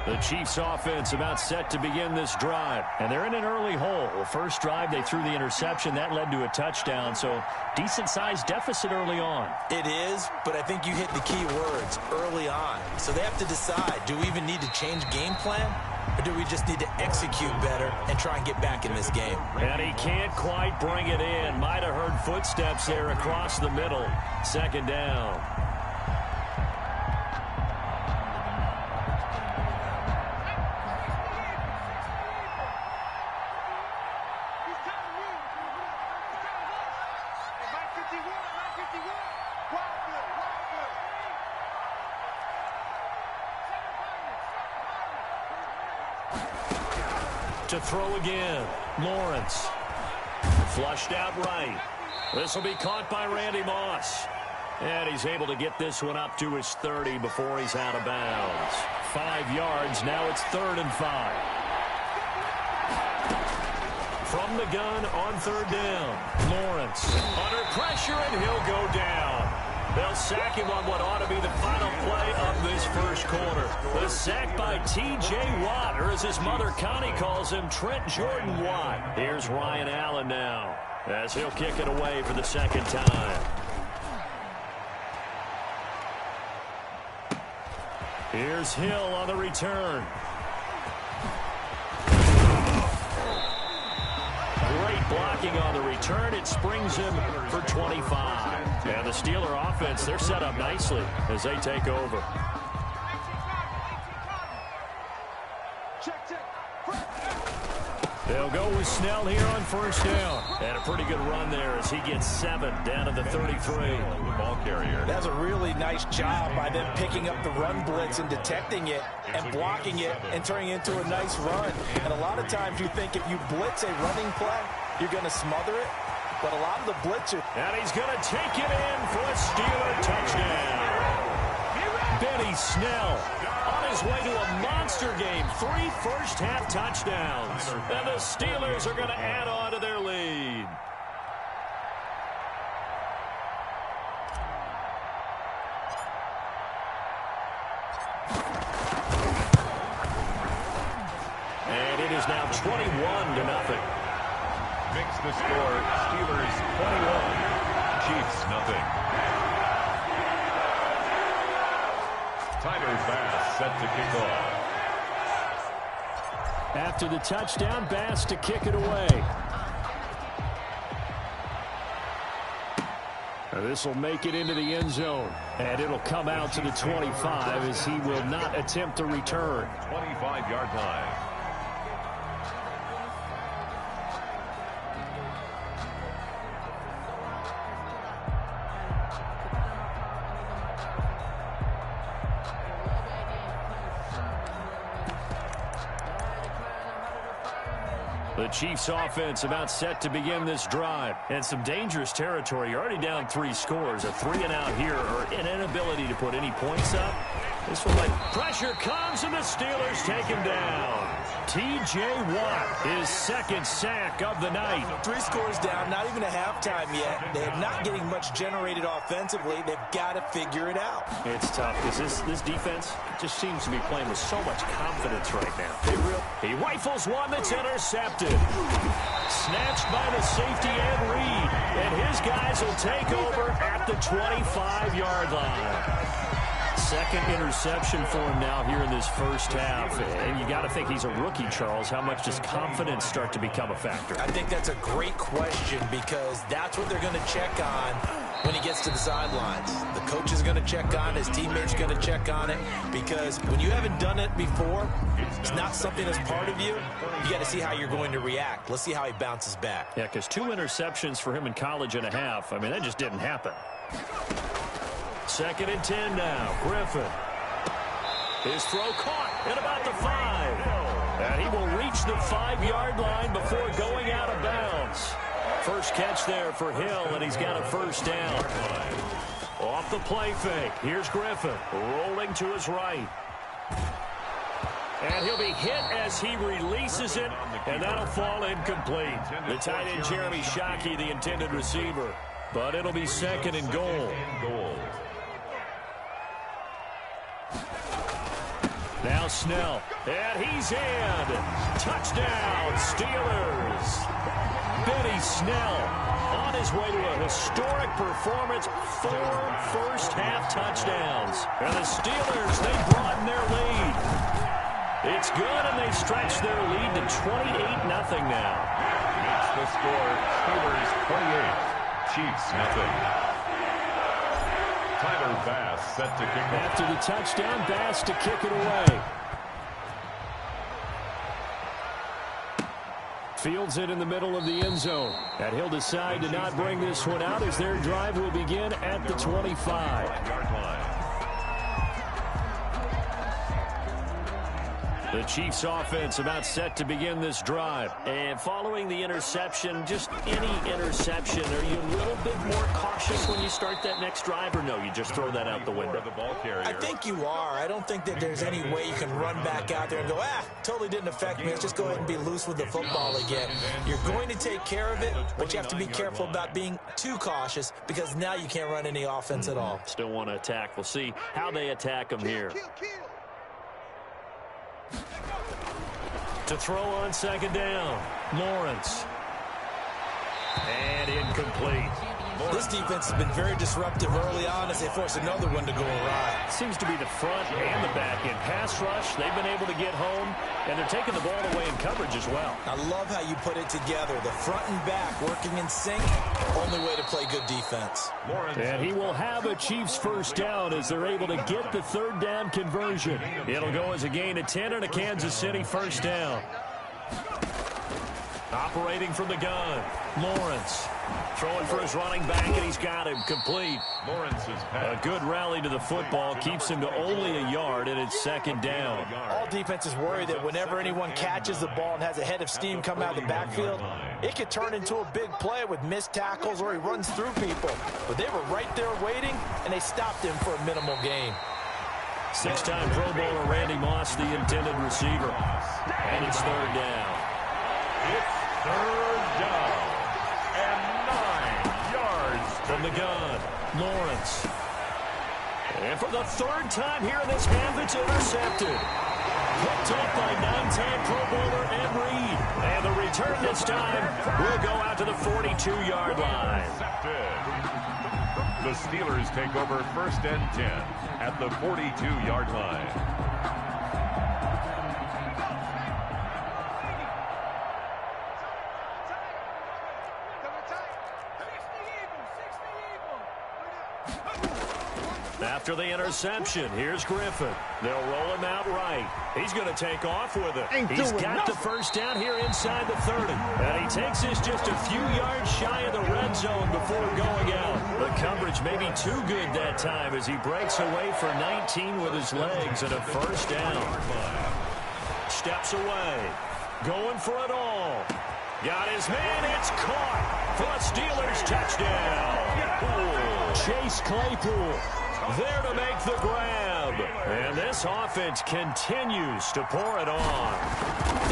The Chiefs offense about set to begin this drive. And they're in an early hole. The first drive, they threw the interception. That led to a touchdown. So decent-sized deficit early on. It is, but I think you hit the key words, early on. So they have to decide, do we even need to change game plan? Or do we just need to execute better and try and get back in this game? And he can't quite bring it in. Might have heard footsteps there across the middle. Second down. To throw again. Lawrence. Flushed out right. This will be caught by Randy Moss. And he's able to get this one up to his 30 before he's out of bounds. 5 yards. Now it's 3rd and 5. From the gun on 3rd down. Lawrence under pressure, and he'll go down. They'll sack him on what ought to be the final play of this first quarter. The sack by T.J. Watt, or as his mother Connie calls him, Trent Jordan Watt. Here's Ryan Allen now, as he'll kick it away for the second time. Here's Hill on the return. Great blocking on the return. It springs him for 25. And the Steeler offense, they're set up nicely as they take over. They'll go with Snell here on 1st down. And a pretty good run there as he gets 7 down to the 33. Ball carrier. That's a really nice job by them picking up the run blitz and detecting it and blocking it and turning it into a nice run. And a lot of times you think if you blitz a running play, you're going to smother it. But a lot of the blitzer. And he's going to take it in for a Steeler touchdown. Benny Snell on his way to a monster game. 3 first-half touchdowns. And the Steelers are going to add on to their lead. And it is now 21-0. Makes the score Steelers 21, Chiefs nothing. Tyler Bass set to kick off. After the touchdown, Bass to kick it away. This will make it into the end zone. And it'll come out to the 25 as he will not attempt to return. 25-yard line. The Chiefs offense about set to begin this drive. And some dangerous territory. You're already down 3 scores. A 3-and-out here, or an inability to put any points up. This one, pressure comes, and the Steelers take him down. T.J. Watt, his 2nd sack of the night. 3 scores down, not even a halftime yet. They're not getting much generated offensively. They've got to figure it out. It's tough because this defense just seems to be playing with so much confidence right now. He rifles one that's intercepted. Snatched by the safety Ed Reed. And his guys will take over at the 25-yard line. 2nd interception for him now here in this first half. And you got to think he's a rookie, Charles. How much does confidence start to become a factor? I think that's a great question because that's what they're going to check on when he gets to the sidelines. The coach is going to check on, his teammates going to check on it, because when you haven't done it before, it's not something that's part of you. You got to see how you're going to react. Let's see how he bounces back. Yeah, because 2 interceptions for him in college and a half. I mean, that just didn't happen. 2nd and 10 now. Griffin. His throw caught at about the 5. And he will reach the 5-yard line before going out of bounds. First catch there for Hill, and he's got a 1st down. Off the play fake. Here's Griffin rolling to his right. And he'll be hit as he releases it, and that'll fall incomplete. The tight end, Jeremy Shockey, the intended receiver. But it'll be 2nd and goal. Now Snell, and he's in. Touchdown, Steelers. Benny Snell on his way to a historic performance, 4 first-half touchdowns. And the Steelers, they broaden their lead. It's good, and they stretch their lead to 28-0 now. Makes the score, Steelers 28, Chiefs nothing. Tyler Bass set to kick off. After the touchdown, Bass to kick it away. Fields it in the middle of the end zone. And he'll decide to not bring this one out as their drive will begin at the 25-yard line. The Chiefs offense about set to begin this drive. And following the interception, just any interception, are you a little bit more cautious when you start that next drive, or no, you just throw that out the window? I think you are. I don't think that there's any way you can run back out there and go, totally didn't affect me. Let's just go ahead and be loose with the football again. You're going to take care of it, but you have to be careful about being too cautious because now you can't run any offense at all. Still want to attack. We'll see how they attack them here. To throw on second down, Lawrence. And incomplete. This defense has been very disruptive early on as they force another one to go awry. Seems to be the front and the back end. Pass rush, they've been able to get home, and they're taking the ball away in coverage as well. I love how you put it together. The front and back working in sync. Only way to play good defense. And he will have a Chiefs first down as they're able to get the third down conversion. It'll go as a gain of 10 and a Kansas City first down. Operating from the gun, Lawrence. Throwing for his running back, and he's got him complete. Lawrence is a good rally to the football, keeps him to only a yard, and it's second down. All defenses worry that whenever anyone catches the ball and has a head of steam come out of the backfield, it could turn into a big play with missed tackles or he runs through people. But they were right there waiting, and they stopped him for a minimal gain. Six-time Pro Bowler Randy Moss, the intended receiver. And it's third down. It's third down. From the gun, Lawrence. And for the third time here in this half, it's intercepted. Picked up by 9-time Pro Bowler Ed Reed. And the return this time will go out to the 42-yard line. The Steelers take over first and 10 at the 42-yard line. After the interception, here's Griffin. They'll roll him out right. He's going to take off with it. He's got the first down here inside the 30. And he takes this just a few yards shy of the red zone before going out. The coverage may be too good that time as he breaks away for 19 with his legs and a first down. Steps away. Going for it all. Got his man. It's caught for a Steelers touchdown. Chase Claypool there to make the grab. And this offense continues to pour it on.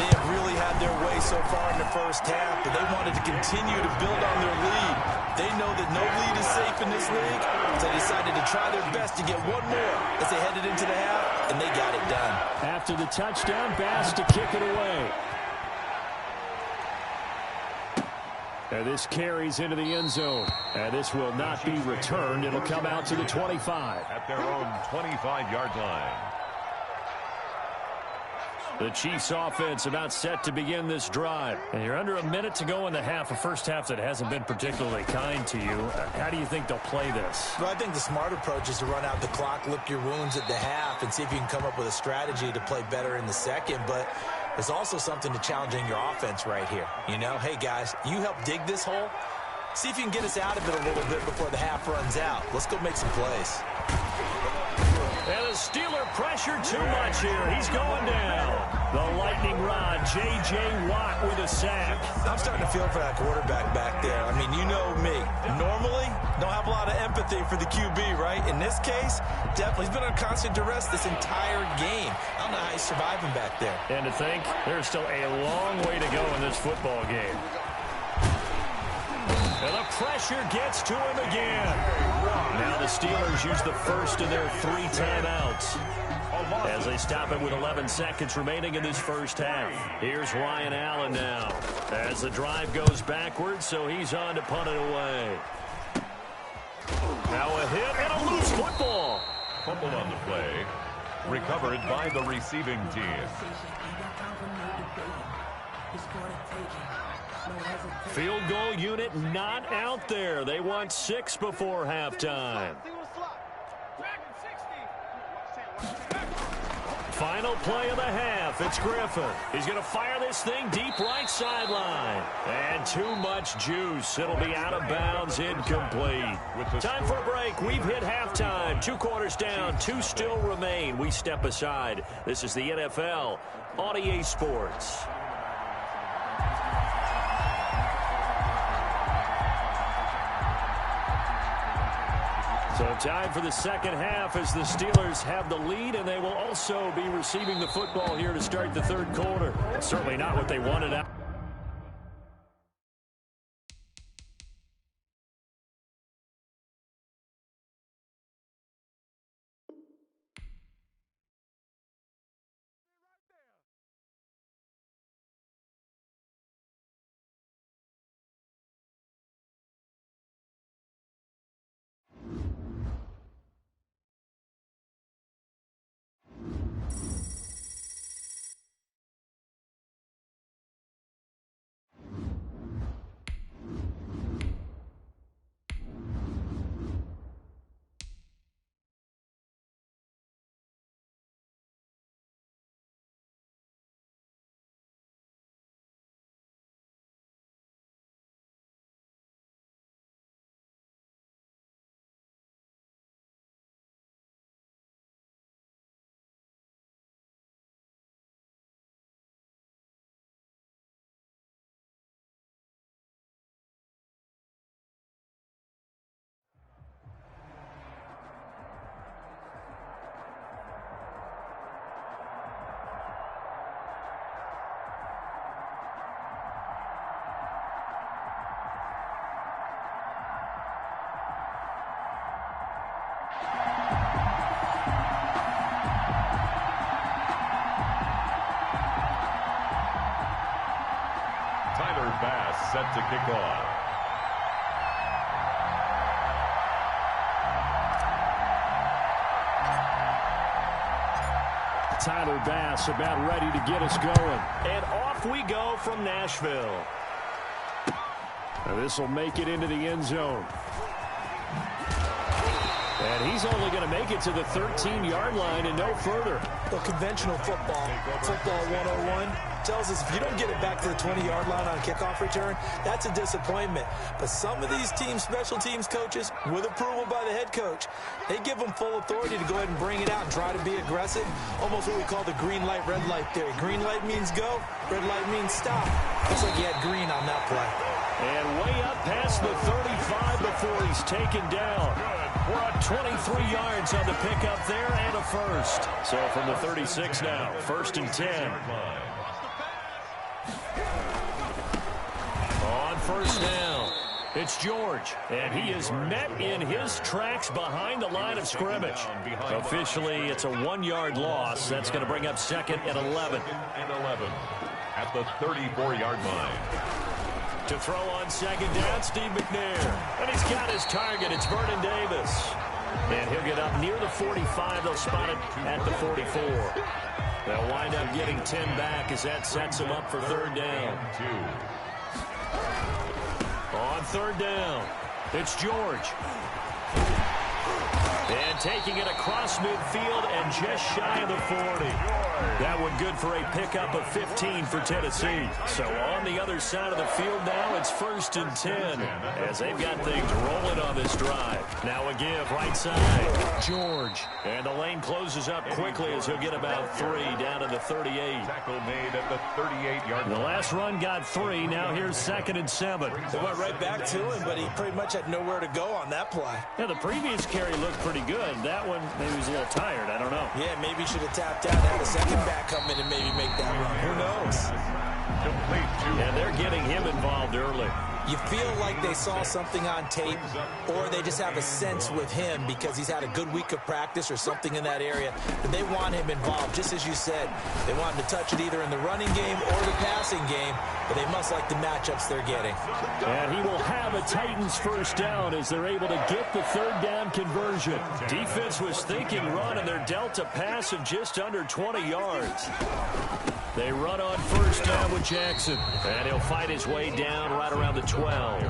They have really had their way so far in the first half, but they wanted to continue to build on their lead. They know that no lead is safe in this league, so they decided to try their best to get one more as they headed into the half, and they got it done. After the touchdown, Bass to kick it away. And this carries into the end zone. And this will not be returned. It'll come out to the 25. At their own 25-yard line. The Chiefs offense about set to begin this drive. And you're under a minute to go in the half, a first half that hasn't been particularly kind to you. How do you think they'll play this? Well, I think the smart approach is to run out the clock, lick your wounds at the half, and see if you can come up with a strategy to play better in the second. But there's also something to challenging your offense right here. You know, hey, guys, you help dig this hole. See if you can get us out of it a little bit before the half runs out. Let's go make some plays. And the Steeler pressure too much here. He's going down. The lightning rod, J.J. Watt with a sack. I'm starting to feel for that quarterback back there. I mean, you know me. Normally, don't have a lot of empathy for the QB, right? In this case, definitely. He's been on constant duress this entire game. I don't know how he's surviving back there. And to think, there's still a long way to go in this football game. And the pressure gets to him again. Now the Steelers use the first of their 3 timeouts as they stop it with 11 seconds remaining in this first half. Here's Ryan Allen now as the drive goes backwards, so he's on to punt it away. Now a hit and a loose football. Fumble on the play. Recovered by the receiving team. Field goal unit not out there. They want 6 before halftime. Final play of the half. It's Griffin. He's going to fire this thing deep right sideline. And too much juice. It'll be out of bounds, incomplete. Time for a break. We've hit halftime. 2 quarters down. 2 still remain. We step aside. This is the NFL on EA Sports. So time for the second half as the Steelers have the lead, and they will also be receiving the football here to start the third quarter. Certainly not what they wanted out. Tyler Bass set to kick off. Tyler Bass about ready to get us going. And off we go from Nashville. Now this will make it into the end zone. And he's only going to make it to the 13-yard line and no further. Well, conventional football 101, tells us if you don't get it back to the 20-yard line on a kickoff return, that's a disappointment. But some of these teams, special teams coaches, with approval by the head coach, they give them full authority to go ahead and bring it out and try to be aggressive. Almost what we call the green light, red light theory. Green light means go, red light means stop. Looks like he had green on that play. And way up past the 35 before he's taken down. We're at 23 yards on the pickup there and a first. So from the 36 now, 1st and 10. On first down, it's George. And he is met in his tracks behind the line of scrimmage. Officially, it's a 1-yard loss. That's going to bring up 2nd and 11. At the 34-yard line. To throw on 2nd down, Steve McNair. And he's got his target. It's Vernon Davis. And he'll get up near the 45. They'll spot it at the 44. They'll wind up getting 10 back as that sets him up for 3rd down. On 3rd down, it's George. And taking it across midfield and just shy of the 40. That one good for a pickup of 15 for Tennessee. So on the other side of the field now, it's 1st and 10 as they've got things rolling on this drive. Now a give right side, George. And the lane closes up quickly as he'll get about 3 down to the 38. Tackle made at the 38-yard line. The last run got 3. Now here's 2nd and 7. They went right back to him, but he pretty much had nowhere to go on that play. Yeah, the previous carry looked pretty good. That one, maybe he was a little tired. I don't know. Yeah, maybe he should have tapped out, had a second back come in and maybe make that run. Who knows? Complete. And they're getting him involved early. You feel like they saw something on tape, or they just have a sense with him because he's had a good week of practice or something in that area, that they want him involved. Just as you said, they want him to touch it either in the running game or the passing game, but they must like the matchups they're getting. And he will have a Titans first down as they're able to get the third down conversion. Defense was thinking run, and they're dealt a pass of just under 20 yards. They run on first down with Jackson. And he'll fight his way down right around the 12.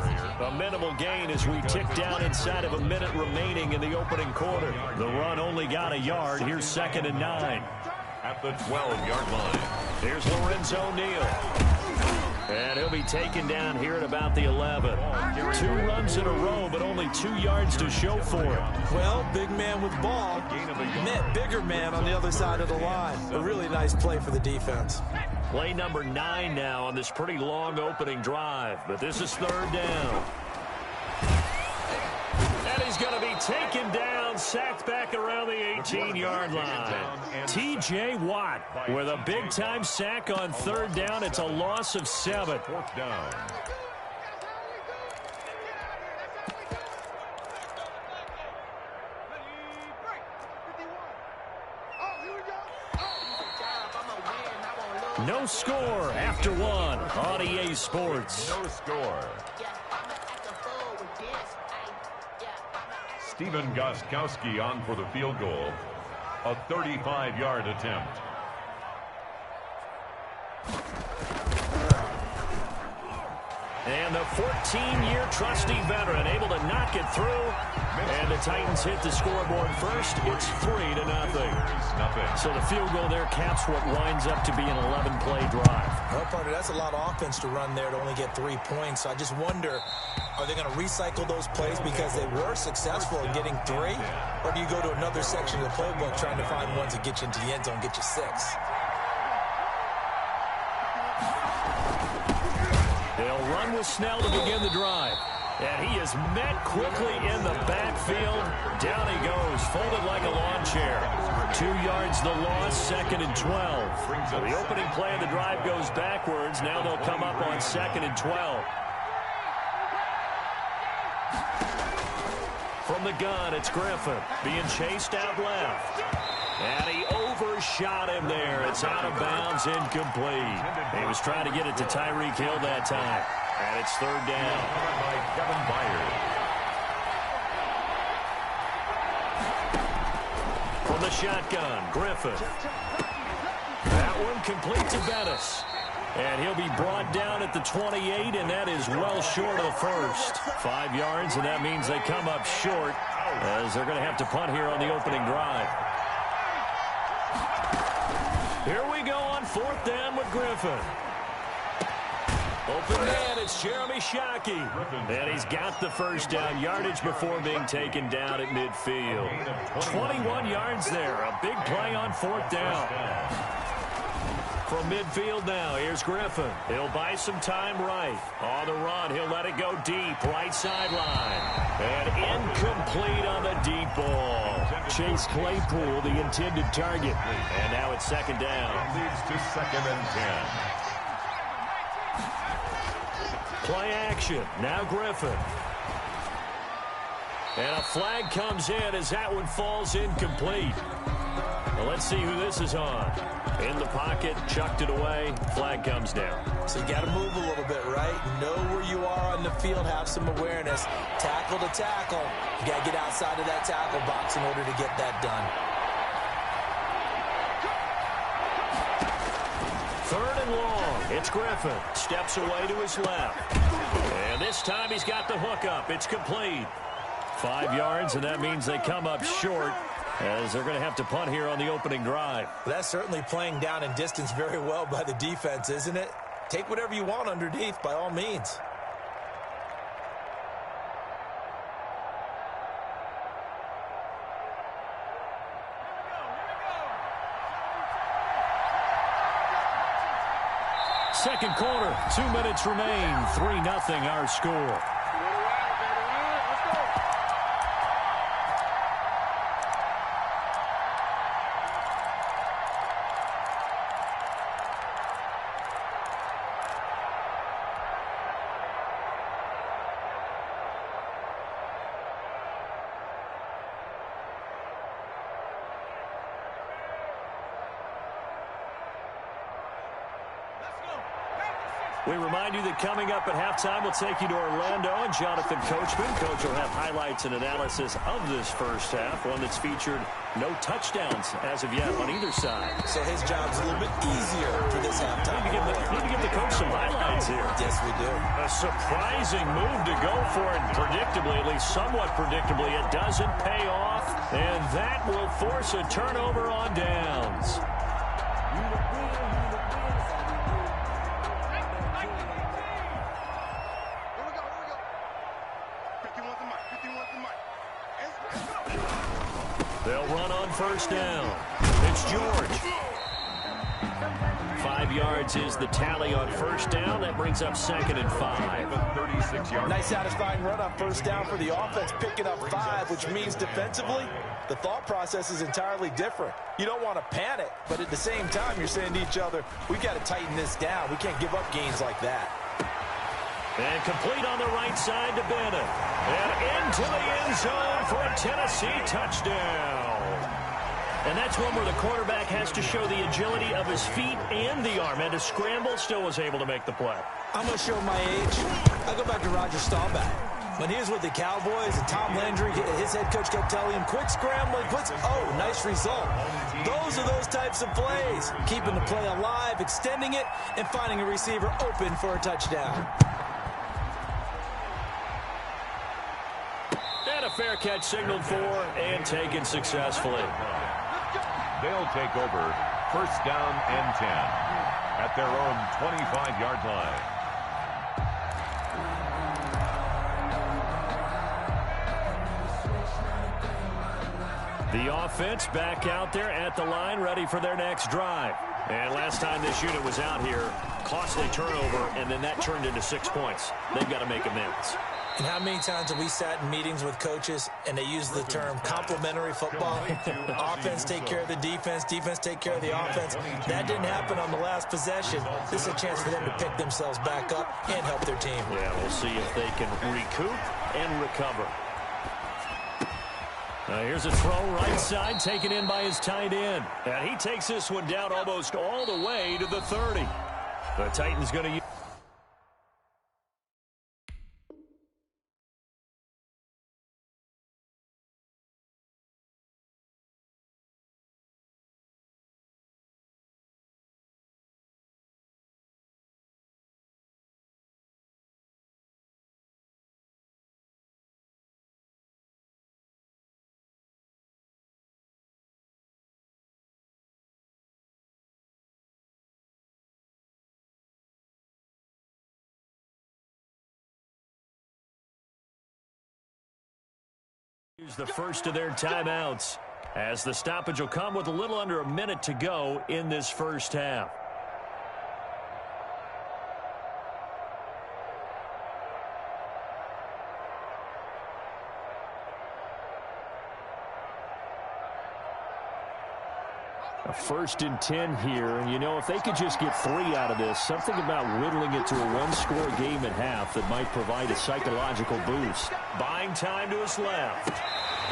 A minimal gain as we tick down inside of a minute remaining in the opening quarter. The run only got a yard. Here's 2nd and 9. At the 12-yard line. Here's Lorenzo Neal. And he'll be taken down here at about the 11. 2 runs in a row, but only 2 yards to show for it. Well, big man with ball met bigger man on the other side of the line. A really nice play for the defense. Play number 9 now on this pretty long opening drive, but this is 3rd down. And he's going to be taken down, sacked back around the 18-yard line. T.J. Watt with a big-time sack on 3rd down. It's a loss of 7. 4th down. No score after 1 on EA Sports. No score. Stephen Gostkowski on for the field goal. A 35-yard attempt. And the 14-year trusty veteran able to knock it through. And the Titans hit the scoreboard first. It's 3-0. So the field goal there caps what winds up to be an 11-play drive. Well, partner, that's a lot of offense to run there to only get 3 points. So I just wonder, are they going to recycle those plays because they were successful in getting 3? Or do you go to another section of the playbook trying to find ones that get you into the end zone, get you 6? They'll run with Snell to begin the drive. And he is met quickly in the backfield. Down he goes, folded like a lawn chair. 2 yards the loss, 2nd and 12. So the opening play of the drive goes backwards. Now they'll come up on 2nd and 12. From the gun, it's Griffin being chased out left. And he overshot him there. It's out of bounds, incomplete. He was trying to get it to Tyreek Hill that time. And it's 3rd down. By Kevin Byard. From the shotgun, Griffin. That one complete to Bettis. And he'll be brought down at the 28, and that is well short of the first. 5 yards, and that means they come up short as they're going to have to punt here on the opening drive. Here we go on 4th down with Griffin. Open man, it's Jeremy Shockey. And he's got the first down yardage before being taken down at midfield. 21 yards there. A big play on 4th down. From midfield now, here's Griffin. He'll buy some time right. On the run, he'll let it go deep. Right sideline. And incomplete on the deep ball. Chase Claypool, the intended target. And now it's 2nd down. Leads to 2nd and 10. Play action. Now Griffin. And a flag comes in as that one falls incomplete. Well, let's see who this is on. In the pocket, chucked it away. Flag comes down. So you got to move a little bit, right? Know where you are on the field, have some awareness. Tackle to tackle. You got to get outside of that tackle box in order to get that done. 3rd and long. It's Griffin. Steps away to his left. And this time he's got the hook up. It's complete. 5 yards, and that means they come up short as they're going to have to punt here on the opening drive. Well, that's certainly playing down in distance very well by the defense, isn't it? Take whatever you want underneath, by all means. Second quarter, 2 minutes remain. 3-0 our score. We remind you that coming up at halftime, we'll take you to Orlando and Jonathan Coachman. Coach will have highlights and analysis of this first half, one that's featured no touchdowns as of yet on either side. So his job's a little bit easier for this halftime. Need to give the coach some highlights here. Yes, we do. A surprising move to go for it, predictably, at least somewhat predictably. It doesn't pay off, and that will force a turnover on downs. They'll run on first down. It's George. 5 yards is the tally on first down. That brings up 2nd and 5. 36 yards. Nice satisfying run on first down for the offense, picking up 5, which means defensively, the thought process is entirely different. You don't want to panic, but at the same time, you're saying to each other, we've got to tighten this down. We can't give up gains like that. And complete on the right side to Bennett. And into the end zone for a Tennessee touchdown. And that's one where the quarterback has to show the agility of his feet and the arm. And to scramble, still was able to make the play. I'm going to show my age. I go back to Roger Staubach. When he was with the Cowboys and Tom Landry, his head coach kept telling him, quick scrambling, oh, nice result. Those are those types of plays. Keeping the play alive, extending it, and finding a receiver open for a touchdown. And a fair catch signaled for and taken successfully. They'll take over first down and 10 at their own 25-yard line. The offense back out there at the line, ready for their next drive. And last time this unit was out here, costly turnover, and then that turned into 6 points. They've got to make amends. And how many times have we sat in meetings with coaches and they use the term complementary football? Offense take care of the defense, defense take care of the offense. That didn't happen on the last possession. This is a chance for them to pick themselves back up and help their team. Yeah, we'll see if they can recoup and recover. Here's a throw right side, taken in by his tight end. And he takes this one down almost all the way to the 30. The Titans going to use... Use the first of their timeouts as the stoppage will come with a little under a minute to go in this first half. A 1st and 10 here, and you know, if they could just get 3 out of this, something about whittling it to a one-score game at half that might provide a psychological boost. Buying time to his left.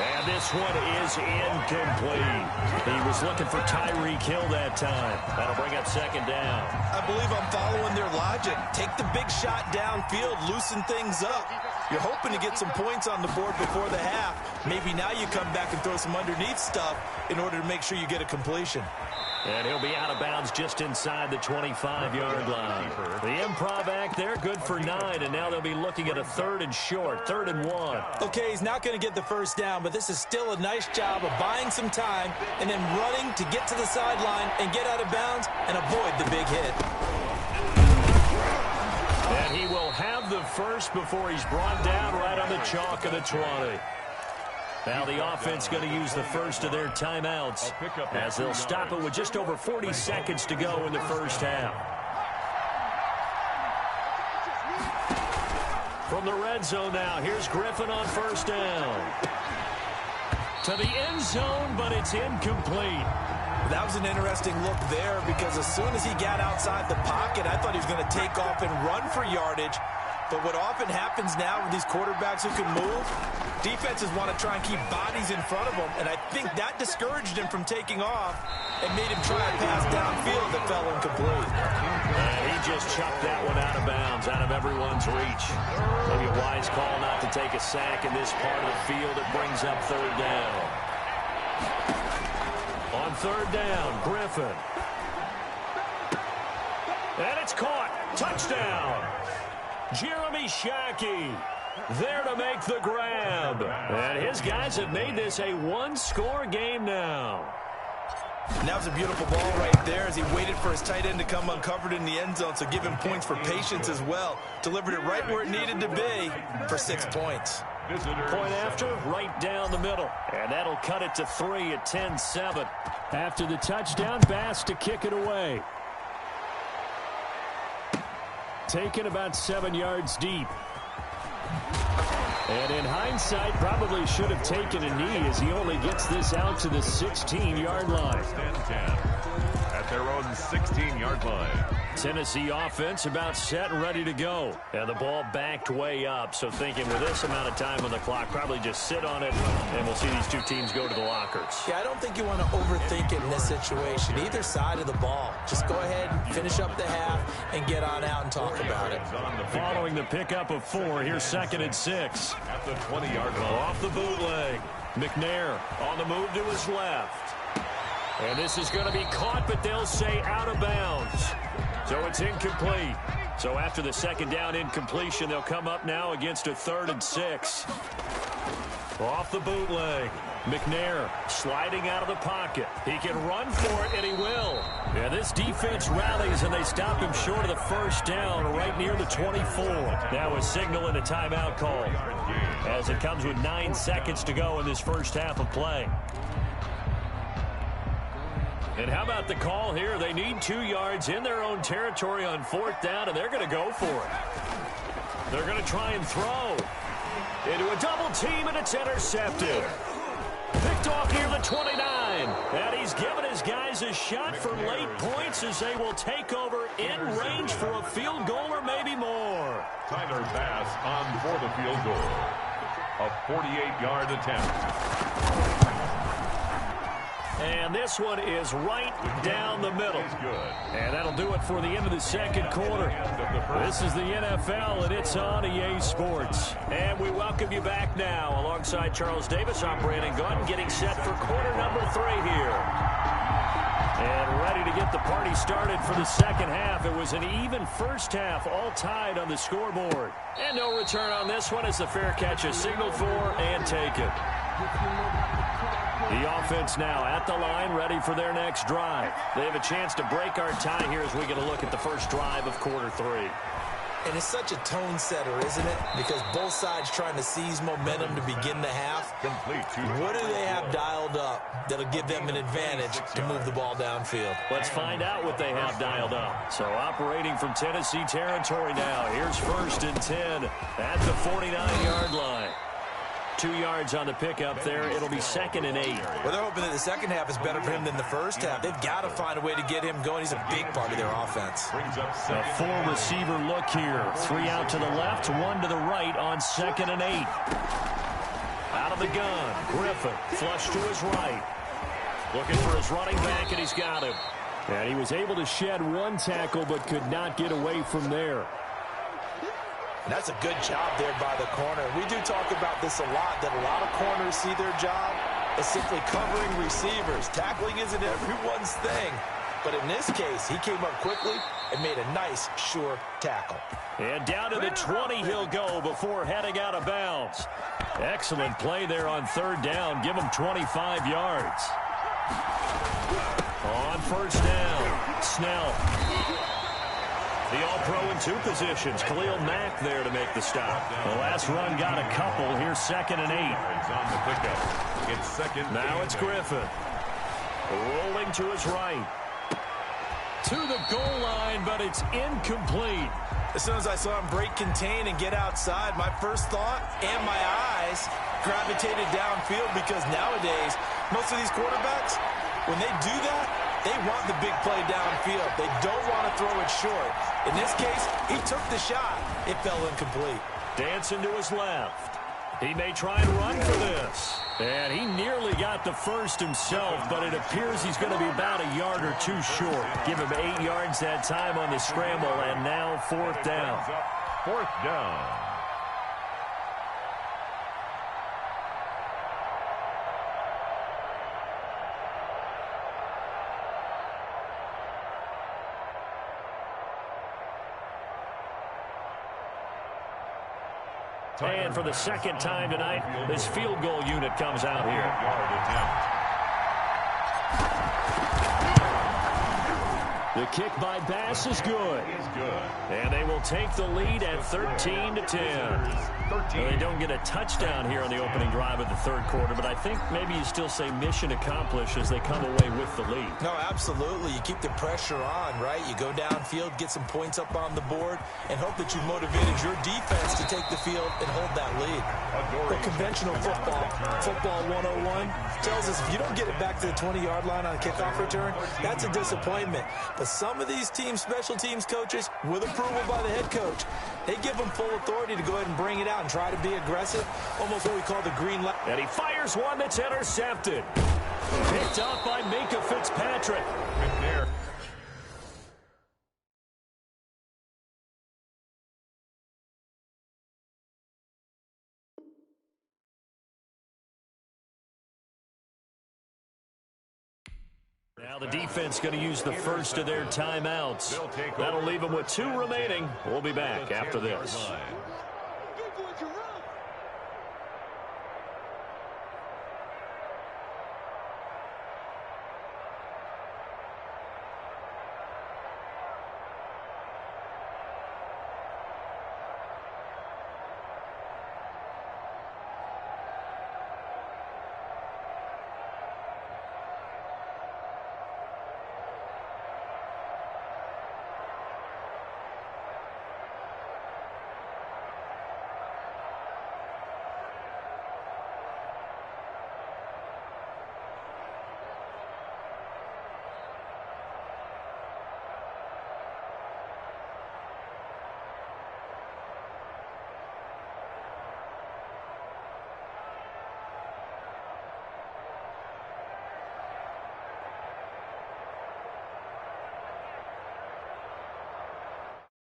And this one is incomplete. He was looking for Tyreek Hill that time. That'll bring up 2nd down. I believe I'm following their logic. Take the big shot downfield, loosen things up. You're hoping to get some points on the board before the half. Maybe now you come back and throw some underneath stuff in order to make sure you get a completion. And he'll be out of bounds just inside the 25-yard line. The improv act there, good for 9, and now they'll be looking at a 3rd and short, 3rd and 1. Okay, he's not going to get the first down, but this is still a nice job of buying some time and then running to get to the sideline and get out of bounds and avoid the big hit. And he will have the first before he's brought down right on the chalk of the 20. Now the offense going to use the first of their timeouts as they'll stop it with just over 40 seconds to go in the first half. From the red zone now, here's Griffin on first down. To the end zone, but it's incomplete. That was an interesting look there because as soon as he got outside the pocket, I thought he was going to take off and run for yardage. But what often happens now with these quarterbacks who can move, defenses want to try and keep bodies in front of them, and I think that discouraged him from taking off and made him try a pass downfield that fell incomplete. And he just chucked that one out of bounds, out of everyone's reach. Maybe a wise call not to take a sack in this part of the field. It brings up third down. On third down, Griffin. And it's caught. Touchdown. Jeremy Shockey there to make the grab. And his guys have made this a one-score game now. And that was a beautiful ball right there as he waited for his tight end to come uncovered in the end zone, so give him points for patience as well. Delivered it right where it needed to be for 6 points. Point after, right down the middle. And that'll cut it to 3 at 10-7. After the touchdown, Bass to kick it away. Taken about 7 yards deep. And in hindsight, probably should have taken a knee as he only gets this out to the 16-yard line. At their own 16-yard line. Tennessee offense about set and ready to go. And the ball backed way up, so thinking with this amount of time on the clock, probably just sit on it, and we'll see these two teams go to the lockers. Yeah, I don't think you want to overthink it in this situation. Either side of the ball. Just go ahead, finish up the half, and get on out and talk about it. Following the pickup of 4, here's 2nd and 6. At the 20-yard line. Off the bootleg. McNair on the move to his left. And this is going to be caught, but they'll say out of bounds. So it's incomplete. So after the second down incompletion, they'll come up now against a 3rd and 6. Off the bootleg. McNair sliding out of the pocket. He can run for it, and he will. Yeah, this defense rallies, and they stop him short of the first down right near the 24. Now a signal and a timeout call as it comes with 9 seconds to go in this first half of play. And how about the call here? They need 2 yards in their own territory on 4th down, and they're going to go for it. They're going to try and throw into a double team, and it's intercepted. Picked off near the 29. And he's given his guys a shot for late points as they will take over in range for a field goal or maybe more. Tyler Bass on for the field goal. A 48-yard attempt. And this one is right down the middle. And that'll do it for the end of the second quarter. This is the NFL, and it's on EA Sports. And we welcome you back now. Alongside Charles Davis, I'm Brandon Gaudin, getting set for quarter number 3 here. And ready to get the party started for the second half. It was an even first half, all tied on the scoreboard. And no return on this one as the fair catch is signaled for and taken. The offense now at the line, ready for their next drive. They have a chance to break our tie here as we get a look at the first drive of quarter 3. And it's such a tone setter, isn't it? Because both sides trying to seize momentum to begin the half. What do they have dialed up that'll give them an advantage to move the ball downfield? Let's find out what they have dialed up. So operating from Tennessee territory now. Here's 1st and 10 at the 49-yard line. 2 yards on the pickup there. It'll be 2nd and 8. Well, they're hoping that the second half is better for him than the first half. They've got to find a way to get him going. He's a big part of their offense. A 4-receiver look here. 3 out to the left, 1 to the right on 2nd and 8. Out of the gun, Griffin flush to his right. Looking for his running back, and he's got him. And he was able to shed 1 tackle, but could not get away from there. And that's a good job there by the corner. We do talk about this a lot, that a lot of corners see their job as simply covering receivers. Tackling isn't everyone's thing. But in this case, he came up quickly and made a nice, sure tackle. And down to the 20 he'll go before heading out of bounds. Excellent play there on 3rd down. Give him 25 yards. On 1st down, Snell. The All-Pro in 2 positions. Khalil Mack there to make the stop. The last run got a couple. Here's 2nd and 8. On the pickup. It's 2nd. Now it's Griffin. Rolling to his right. To the goal line, but it's incomplete. As soon as I saw him break contain and get outside, my first thought and my eyes gravitated downfield, because nowadays, most of these quarterbacks, when they do that, they want the big play downfield. They don't want to throw it short. In this case, he took the shot. it fell incomplete. Dancing to his left. He may try and run for this. And he nearly got the first himself, but it appears he's going to be about a yard or two short. Give him 8 yards that time on the scramble, and now 4th down. 4th down. And for the second time tonight, this field goal unit comes out here. The kick by Bass is good. And they will take the lead at 13-10. They don't get a touchdown here on the opening drive of the 3rd quarter, but I think maybe you still say mission accomplished as they come away with the lead. No, absolutely. You keep the pressure on, right? You go downfield, get some points up on the board, and hope that you've motivated your defense to take the field and hold that lead. But conventional football 101, tells us if you don't get it back to the 20-yard line on a kickoff return, that's a disappointment. But some of these teams, special teams coaches, with approval by the head coach, they give them full authority to go ahead and bring it out and try to be aggressive, almost what we call the green light. And he fires one that's intercepted. Picked up by Minkah Fitzpatrick. Right there. Now the defense going to use the first of their timeouts. That'll leave them with 2 remaining. We'll be back after this.